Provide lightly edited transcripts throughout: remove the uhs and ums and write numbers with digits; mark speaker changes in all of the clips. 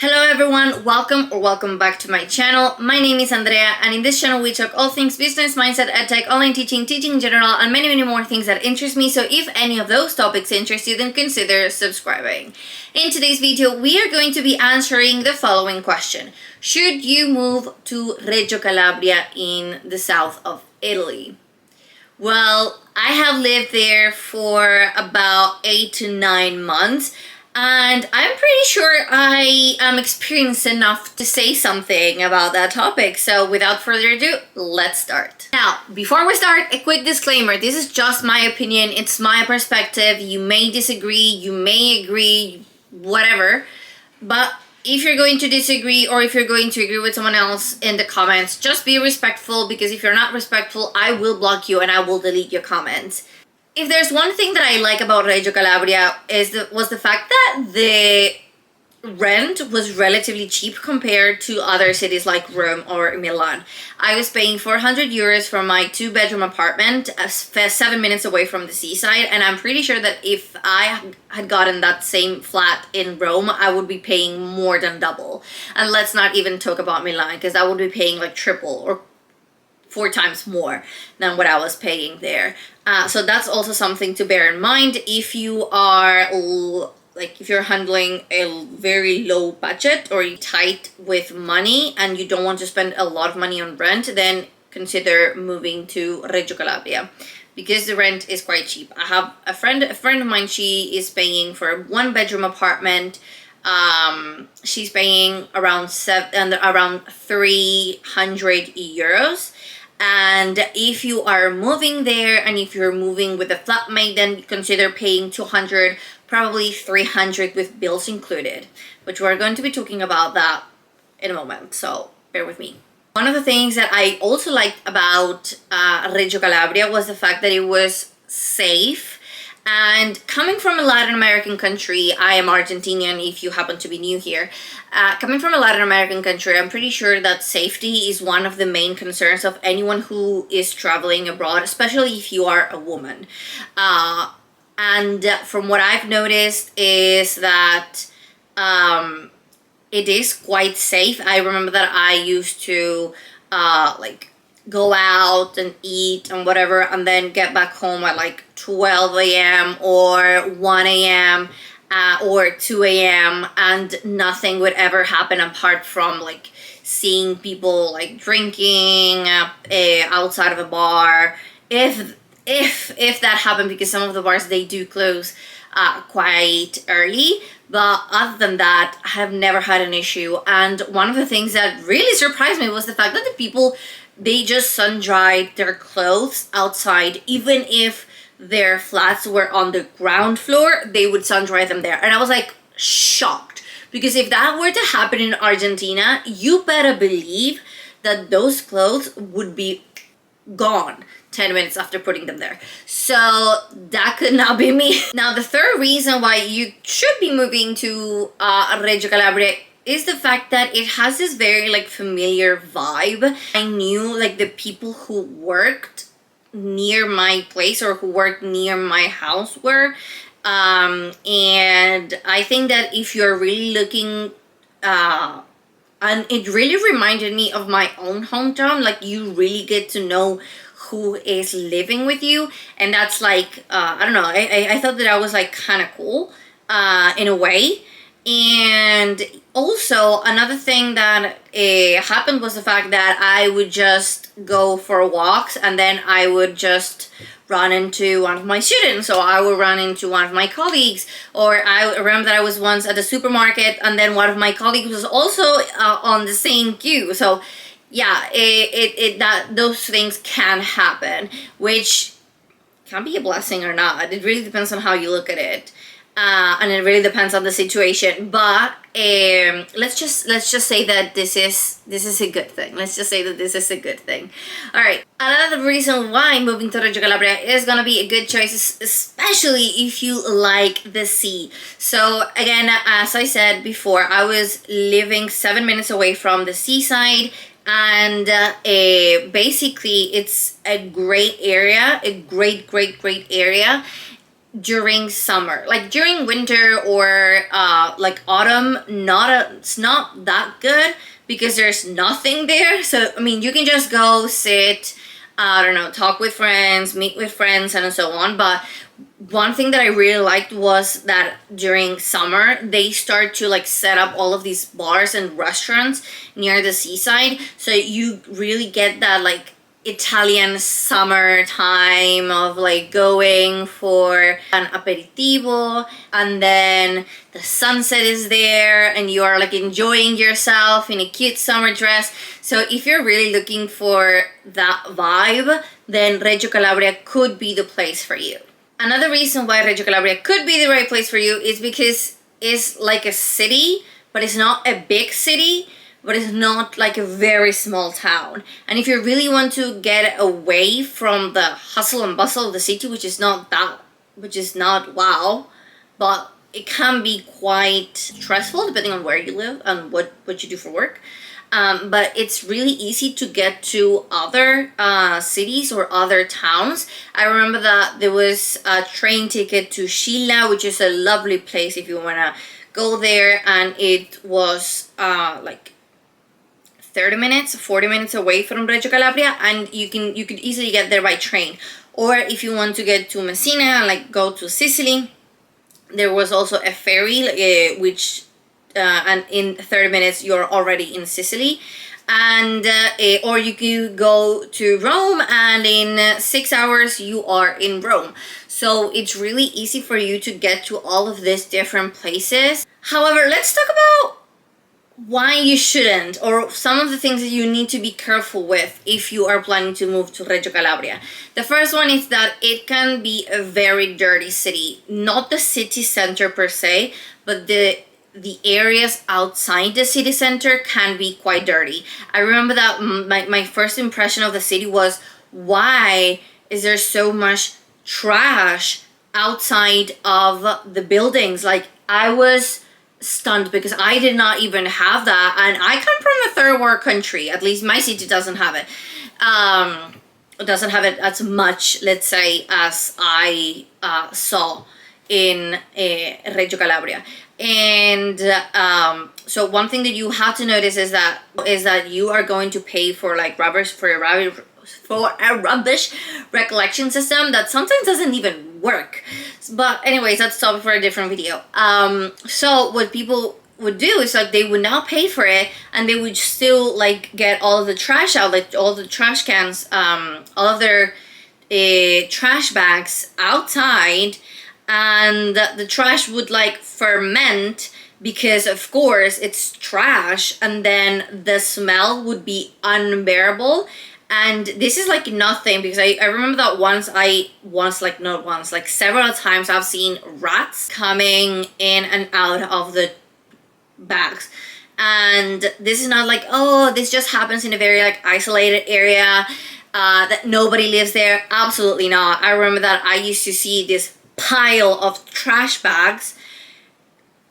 Speaker 1: Hello everyone, welcome back to my channel. My name is Andrea, and in this channel we talk all things business, mindset, edtech, online teaching in general, and many more things that interest me. So if any of those topics interest you, then consider subscribing. In today's video, we are going to be answering the following question. Should you move to Reggio Calabria in the south of Italy? Well, I have lived there for about 8 to 9 months. And I'm pretty sure I am experienced enough to say something about that topic. So without further ado, let's start. Now, before we start, a quick disclaimer. This is just my opinion. It's my perspective. You may disagree, you may agree, whatever. But if you're going to disagree or if you're going to agree with someone else in the comments, just be respectful, because if you're not respectful, I will block you and I will delete your comments. If there's one thing that I like about Reggio Calabria was the fact that the rent was relatively cheap compared to other cities like Rome or Milan. I was paying 400 euros for my 2-bedroom apartment 7 minutes away from the seaside, and I'm pretty sure that if I had gotten that same flat in Rome, I would be paying more than double. And let's not even talk about Milan, because I would be paying like triple or 4 times more than what I was paying there. So that's also something to bear in mind if you are if you're handling a very low budget or you're tight with money and you don't want to spend a lot of money on rent, then consider moving to Reggio Calabria, because the rent is quite cheap. I have a friend of mine, she is paying for a 1-bedroom apartment. She's paying around 300 euros. And if you are moving there and if you're moving with a flatmate, then consider paying 200, probably 300 with bills included, which we're going to be talking about that in a moment, so bear with me. One of the things that I also liked about Reggio Calabria was the fact that it was safe. And coming from a Latin American country, I am Argentinian if you happen to be new here. Coming from a Latin American country, I'm pretty sure that safety is one of the main concerns of anyone who is traveling abroad, especially if you are a woman. And from what I've noticed is that it is quite safe. I remember that I used to go out and eat and whatever, and then get back home at like 12 a.m. or 1 a.m. Or 2 a.m. and nothing would ever happen apart from like seeing people like drinking outside of a bar, if that happened, because some of the bars, they do close quite early. But other than that, I have never had an issue. And one of the things that really surprised me was the fact that the people, they just sun-dried their clothes outside. Even if their flats were on the ground floor, they would sun-dry them there. And I was like shocked, because if that were to happen in Argentina, you better believe that those clothes would be gone 10 minutes after putting them there. So that could not be me. Now, the third reason why you should be moving to Reggio Calabria is the fact that it has this very familiar vibe. I knew the people who worked near my place or who worked near my house were, and I think that if you're really looking, and it really reminded me of my own hometown, you really get to know who is living with you, and that's I don't know, I thought that was kind of cool in a way. And also another thing that happened was the fact that I would just go for walks and then I would just run into one of my students, or I would run into one of my colleagues, or I remember that I was once at the supermarket and then one of my colleagues was also on the same queue. So yeah, those things can happen, which can be a blessing or not. It really depends on how you look at it. And it really depends on the situation, but let's just say that this is a good thing. Let's just say that this is a good thing. All right, another reason why moving to Reggio Calabria is gonna be a good choice, especially if you like the sea. So again, as I said before, I was living 7 minutes away from the seaside, and basically it's a great area, a great area. during summer. Like during winter or like autumn, it's not that good because there's nothing there. So I mean, you can just go sit, I don't know, talk with friends, meet with friends, and so on. But one thing that I really liked was that during summer they start to like set up all of these bars and restaurants near the seaside, so you really get that like Italian summer time of like going for an aperitivo, and then the sunset is there and you are like enjoying yourself in a cute summer dress. So if you're really looking for that vibe, then Reggio Calabria could be the place for you. Another reason why Reggio Calabria could be the right place for you is because it's like a city, but it's not a big city, but it's not like a very small town. And if you really want to get away from the hustle and bustle of the city, which is not wow, but it can be quite stressful depending on where you live and what you do for work. But it's really easy to get to other cities or other towns. I remember that there was a train ticket to Scilla, which is a lovely place if you want to go there, and it was like 30 minutes, 40 minutes away from Reggio Calabria, and you could easily get there by train. Or if you want to get to Messina and like go to Sicily, there was also a ferry which and in 30 minutes you're already in Sicily. And or you could go to Rome, and in 6 hours you are in Rome. So it's really easy for you to get to all of these different places. However, let's talk about why you shouldn't, or some of the things that you need to be careful with if you are planning to move to Reggio Calabria. The first one is that it can be a very dirty city. Not the city center per se, but the areas outside the city center can be quite dirty. I remember that my first impression of the city was, why is there so much trash outside of the buildings? Like, I was stunned because I did not even have that, and I come from a third world country. At least my city doesn't have it. Doesn't have it as much, let's say, as I saw in Reggio Calabria. And so one thing that you have to notice is that you are going to pay for like for a rubbish recollection system that sometimes doesn't even work. But anyways, that's a topic for a different video. So what people would do is like they would not pay for it, and they would still like get all of the trash out, like all the trash cans, all of their trash bags outside, and the trash would like ferment because of course it's trash, and then the smell would be unbearable. And this is like nothing, because I remember that like several times I've seen rats coming in and out of the bags. And this is not like, oh, this just happens in a very like isolated area that nobody lives there. Absolutely not. I remember that I used to see this pile of trash bags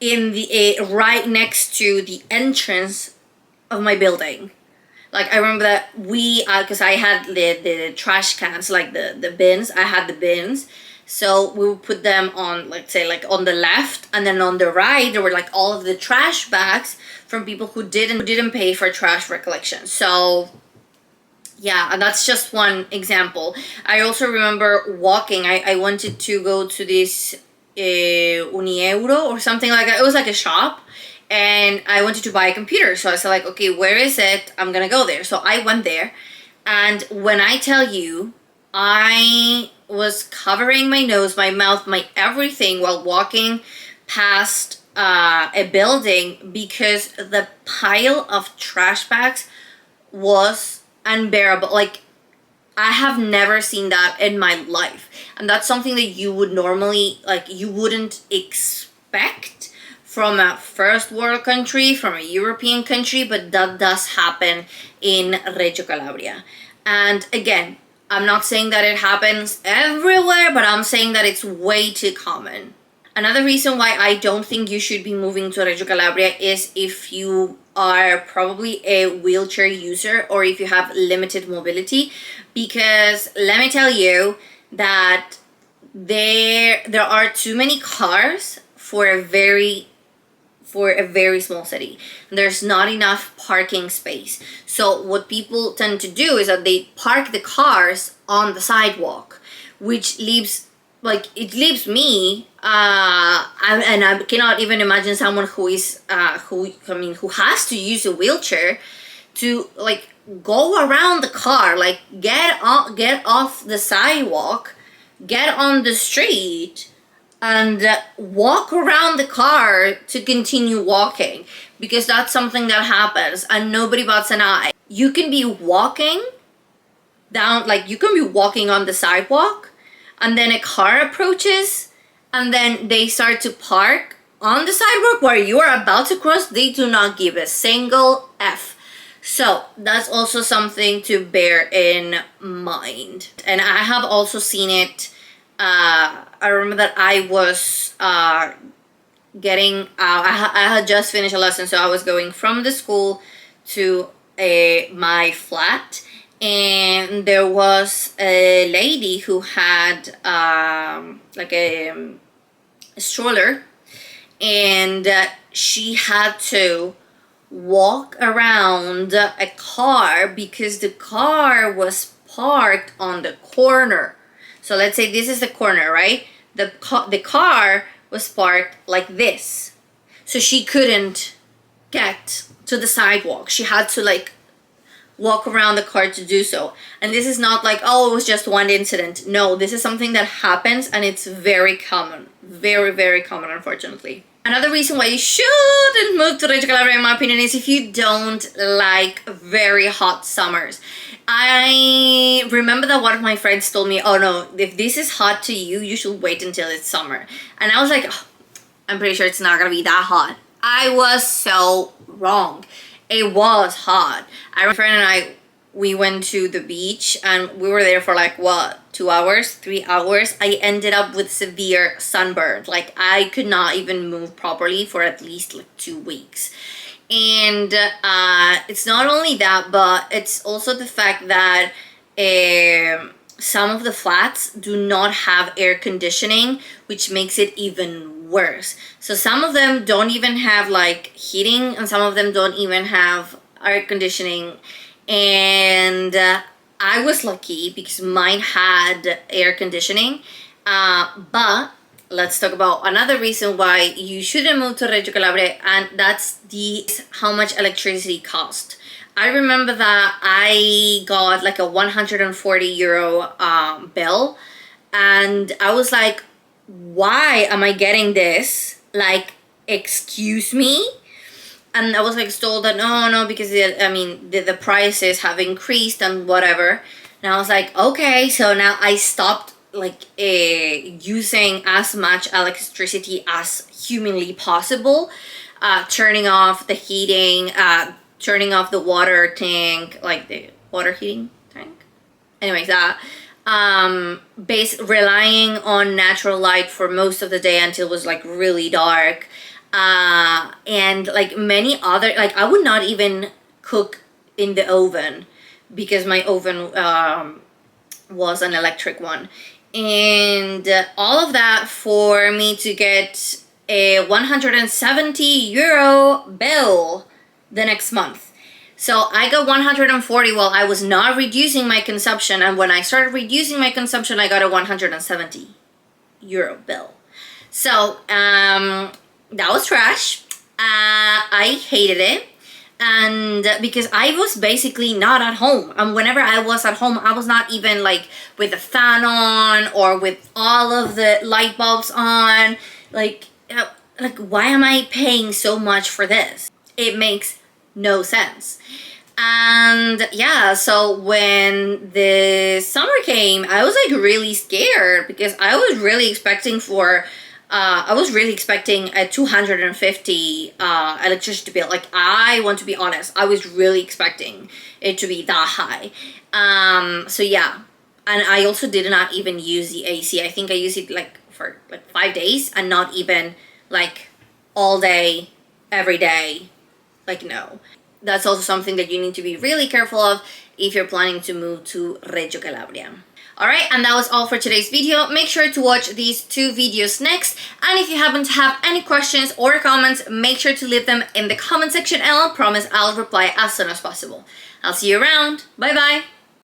Speaker 1: in the right next to the entrance of my building. Like, I remember that because I had the trash cans, like the bins. I had the bins. So we would put them on, let's say, like on the left, and then on the right, there were like all of the trash bags from people who didn't pay for trash recollection. So yeah, and that's just one example. I also remember walking. I wanted to go to this Unieuro or something like that. It was like a shop. And I wanted to buy a computer. So I said like, okay, where is it? I'm gonna go there. So I went there. And when I tell you, I was covering my nose, my mouth, my everything while walking past a building, because the pile of trash bags was unbearable. Like, I have never seen that in my life. And that's something that you would normally, like, you wouldn't expect from a first world country, from a European country, but that does happen in Reggio Calabria. And again, I'm not saying that it happens everywhere, but I'm saying that it's way too common. Another reason why I don't think you should be moving to Reggio Calabria is if you are probably a wheelchair user or if you have limited mobility, because let me tell you that there are too many cars for a very small city. There's not enough parking space. So what people tend to do is that they park the cars on the sidewalk, which leaves, like, it leaves me, and I cannot even imagine someone who is who has to use a wheelchair to, like, go around the car, like, get off the sidewalk, get on the street, and walk around the car to continue walking, because that's something that happens and nobody bats an eye. You can be walking down, like, you can be walking on the sidewalk, and then a car approaches, and then they start to park on the sidewalk where you are about to cross. They do not give a single F. So that's also something to bear in mind. And I have also seen it. I remember that I was getting out. I had just finished a lesson, so I was going from the school to my flat, and there was a lady who had like a stroller, and she had to walk around a car because the car was parked on the corner. So let's say this is the corner, right? The car was parked like this. So she couldn't get to the sidewalk. She had to, like, walk around the car to do so. And this is not like, oh, it was just one incident. No, this is something that happens, and it's very common. Very, very common, unfortunately. Another reason why you shouldn't move to Reggio Calabria, in my opinion, is if you don't like very hot summers. I remember that one of my friends told me, oh no, if this is hot to you, you should wait until it's summer. And I was like, oh, I'm pretty sure it's not gonna be that hot. I was so wrong. It was hot. My friend and I, we went to the beach, and we were there for, like, what, 2 hours, 3 hours. I ended up with severe sunburn. Like, I could not even move properly for at least, like, 2 weeks. And it's not only that, but it's also the fact that some of the flats do not have air conditioning, which makes it even worse. So some of them don't even have, like, heating, and some of them don't even have air conditioning. And I was lucky because mine had air conditioning. But let's talk about another reason why you shouldn't move to Reggio Calabria, and that's how much electricity cost. I remember that I got like a 140 euro bill, and I was like, why am I getting this? Like, excuse me? And I was like told that no, because the prices have increased and whatever. And I was like, okay, so now I stopped, like, using as much electricity as humanly possible, turning off the heating, turning off the water tank, like the water heating tank. Anyways, relying on natural light for most of the day until it was, like, really dark. And, like, many other, like, I would not even cook in the oven because my oven was an electric one. And all of that for me to get a 170 euro bill the next month. So I got 140 while I was not reducing my consumption, and when I started reducing my consumption, I got a 170 euro bill. So that was trash. I hated it. And because I was basically not at home. And whenever I was at home, I was not even, like, with the fan on or with all of the light bulbs on. Like, why am I paying so much for this? It makes no sense. And yeah, so when the summer came, I was, like, really scared because I was really expecting a 250 electricity bill. Like, I want to be honest, I was really expecting it to be that high. So yeah, and I also did not even use the AC. I think I used it, like, for, like, 5 days, and not even, like, all day, every day. Like, no. That's also something that you need to be really careful of if you're planning to move to Reggio Calabria. Alright, and that was all for today's video. Make sure to watch these 2 videos next. And if you happen to have any questions or comments, make sure to leave them in the comment section and I'll promise I'll reply as soon as possible. I'll see you around. Bye bye.